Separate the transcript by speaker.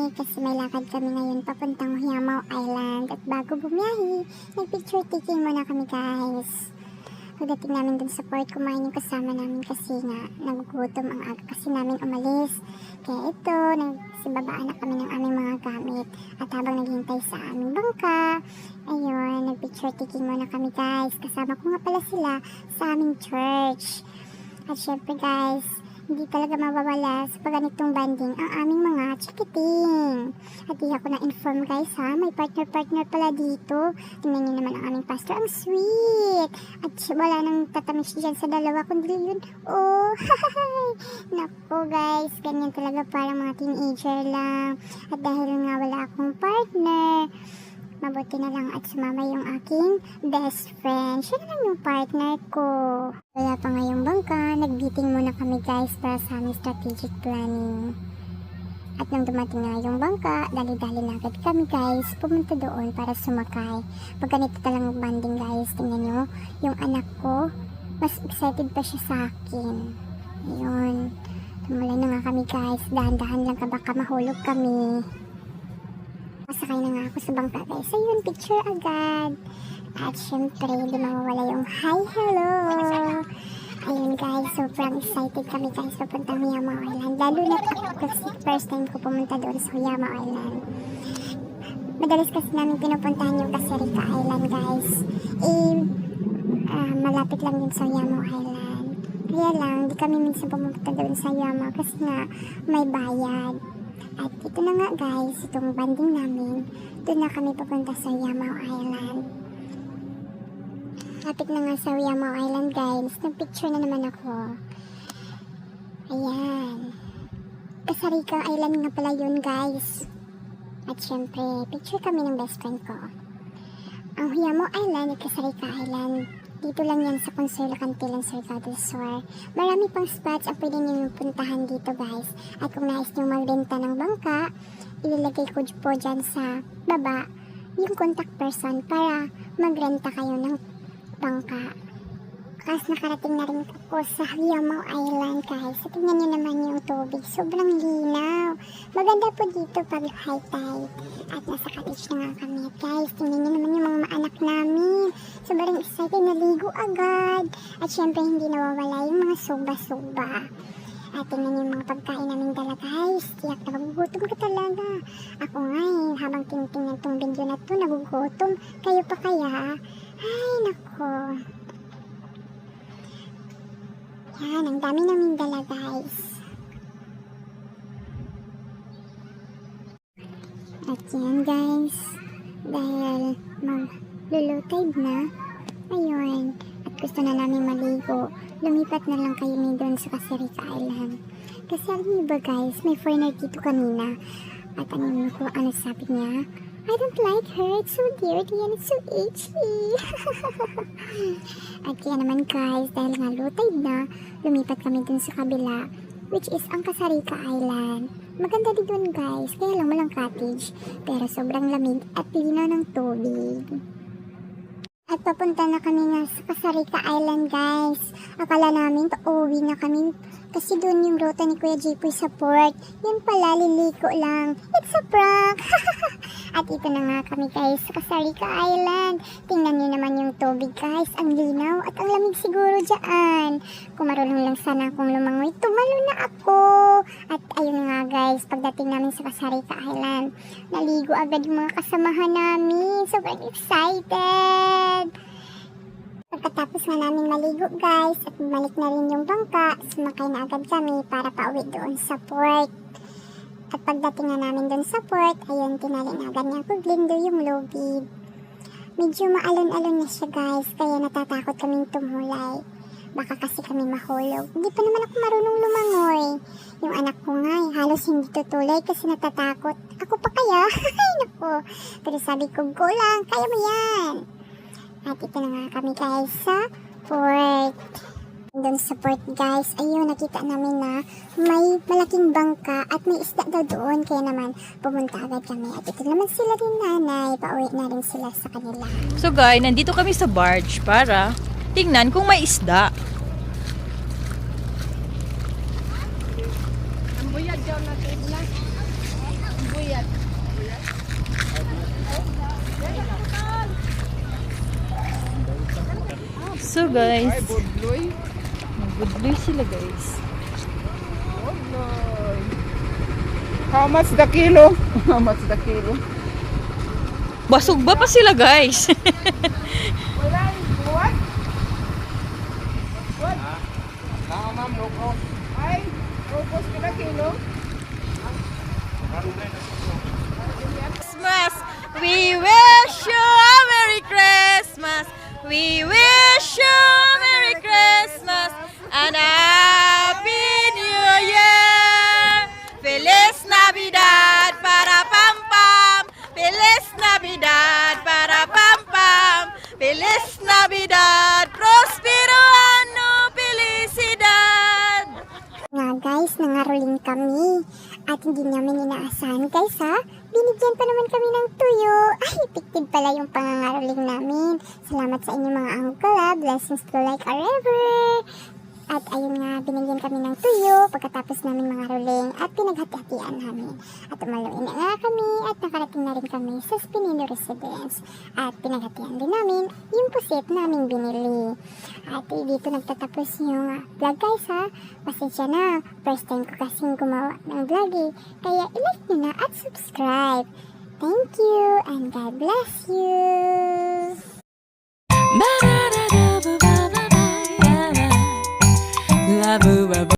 Speaker 1: kami kasi may lakad kami ngayon papuntang Huyamao Island. At bago bumiyahe, nag-picture taking muna kami guys. Pagdating namin dun sa port, kumain yung kasama namin kasi nga nagugutom ang aga kasi namin umalis. Kaya ito, nagsibabaan na kami ng aming mga gamit. At habang naghihintay sa aming bangka, ayun, nag-picture taking muna kami guys. Kasama ko nga pala sila sa aming church. At syempre guys, hindi talaga mawawala sa pagganitong banding ang aming mga chikiting. At di ako na-inform guys ha, may partner pala dito. Tingnan nyo naman ang aming pastor, ang sweet. At wala nang tatamis dyan sa dalawa, kundi yun, oh, naku guys, ganyan talaga parang mga teenager lang. At dahil nga wala akong partner, mabuti na lang at sumama yung aking best friend. Siya na lang yung partner ko. Wala pa ngayong bangka, nag-meeting muna kami guys para sa aming strategic planning. At nang dumating na yung bangka, dali-dali na agad kami guys, pumunta doon para sumakay. Pag ganito talang banding guys, tingnan nyo, yung anak ko, mas excited pa siya sa akin. Ayun, tumulay na nga kami guys, dahan-dahan lang ka baka mahulog kami. Masakay na nga ako sa bangka guys. Ayun, picture agad. At syempre, hindi mawawala yung hi, hello. Ayun guys, sobrang excited kami guys papuntang Huyamao Island. Lalo na ako kasi first time ko pumunta doon sa Huyamao Island. Madalas kasi namin pinupuntahan yung Casarica Island guys. Malapit lang din sa Huyamao Island. Kaya lang, di kami minsan pumunta doon sa Huyamao kasi nga may bayad. At ito na nga guys, itong banding namin, doon na kami papunta sa Huyamao Island. Lapit na nga sa Huyamao Island guys, nagpicture na naman ako. Ayan. Casarica Island nga pala yun guys. At syempre, picture kami ng best friend ko. Ang Huyamao Island at Casarica Island, dito lang yan sa Consuelo Cantilan, Surigao del Sur. Marami pang spots ang pwede nyo puntahan dito guys. At kung nais nyo magrenta ng bangka, ilalagay ko po dyan sa baba yung contact person para magrenta kayo ng bangka. Kasi nakarating na rin ako sa Huyamao Island guys. At tingnan nyo naman yung tubig. Sobrang linaw. Maganda po dito pag high tide. At nasa cottage na nga kami. Guys, tingnan nyo naman yung mga anak namin. Sobrang excited, naligo agad. At syempre hindi nawawala yung mga suba-suba. At tingnan yung mga pagkain namin dala guys. Tiyak na magugutom ka talaga. Ako nga habang tinitingnan tong video na to, nagugutom. Kayo pa kaya? Ay, nako. Yan, ang dami namin dala guys. At yan guys, dahil mag-low tide na, ayun, at gusto na namin maligo, lumipat na lang kayo doon sa Casarica Island. Kasi alam niyo ba guys, may foreigner dito kanina. At ano sabi niya? I don't like her, it's so dirty and it's so itchy. At kaya naman guys, dahil nga low tide na, lumipat kami dun sa kabila, which is ang Casarica Island. Maganda din dun guys, kaya lang walang cottage, pero sobrang lamig at linaw ng tubig. At papunta na kami nga sa Casarica Island guys. Akala namin pauwi na kami kasi doon yung ruta ni Kuya Jipoy sa port. Yun pala, liliko lang. It's a prank! At ito na nga kami guys sa Casarica Island. Tingnan nyo naman yung tubig guys. Ang linaw at ang lamig siguro dyan. Kung marunong lang sana akong lumangoy, tumalo na ako. At ayun nga guys, pagdating namin sa Casarica Island, naligo agad yung mga kasamahan namin. Sobrang excited! Pagkatapos nga namin maligo guys at bumalik na rin yung bangka, sumakay na agad kami para pauwi doon sa port. At pagdating na namin doon sa port, ayun, tinali na agad niya Glindo yung lubid. Medyo maalon-alon na siya guys, kaya natatakot kaming tumulay. Baka kasi kami mahulog. Hindi pa naman ako marunong lumangoy. Yung anak ko nga, halos hindi tutulay kasi natatakot. Ako pa kaya? Ay naku. Pero sabi ko, go lang, kaya mo yan. At ito na nga kami guys sa port. Doon sa port guys, ayun, nakita namin na may malaking bangka at may isda daw doon. Kaya naman, pumunta agad kami. At ito naman sila din nanay, pauwi na rin sila sa kanila.
Speaker 2: So guys, nandito kami sa barge para tingnan kung may isda.
Speaker 3: Ang buyag daw na tigla. Ang buyag.
Speaker 2: So guys,
Speaker 3: Ay, budloy.
Speaker 2: nagudloy sila guys.
Speaker 3: Budloy. How much the kilo? How much the kilo?
Speaker 2: Basog ba pa sila guys?
Speaker 3: Wala, what? What? Ma'am, no cost. Ay, no cost kila kilo?
Speaker 2: Christmas, we wish you a Merry Christmas. We wish you a Merry Christmas and a Happy New Year. Feliz Navidad para pam pam. Feliz Navidad para pam pam. Feliz Navidad, prospero ano, felicidad.
Speaker 1: Nga guys, nangaroling kami. At hindi namin inaasahan guys ha. Binigyan pa naman kami ng tuyo. Ay, piktid pala yung pangangaroling namin. Salamat sa inyo mga uncle ha. Blessings to like a river. At ayun nga, binigyan kami ng tuyo pagkatapos namin mangaroling at pinaghati-hatian namin. At umaluin na nga kami at nakarating na rin kami sa Spinino Residence. At pinaghatian din namin yung pusit namin binili. At dito nagtatapos yung vlog guys ha. Pasensya na, first time ko kasing gumawa ng vlog eh. Kaya i-like nyo na at subscribe. Thank you and God bless you!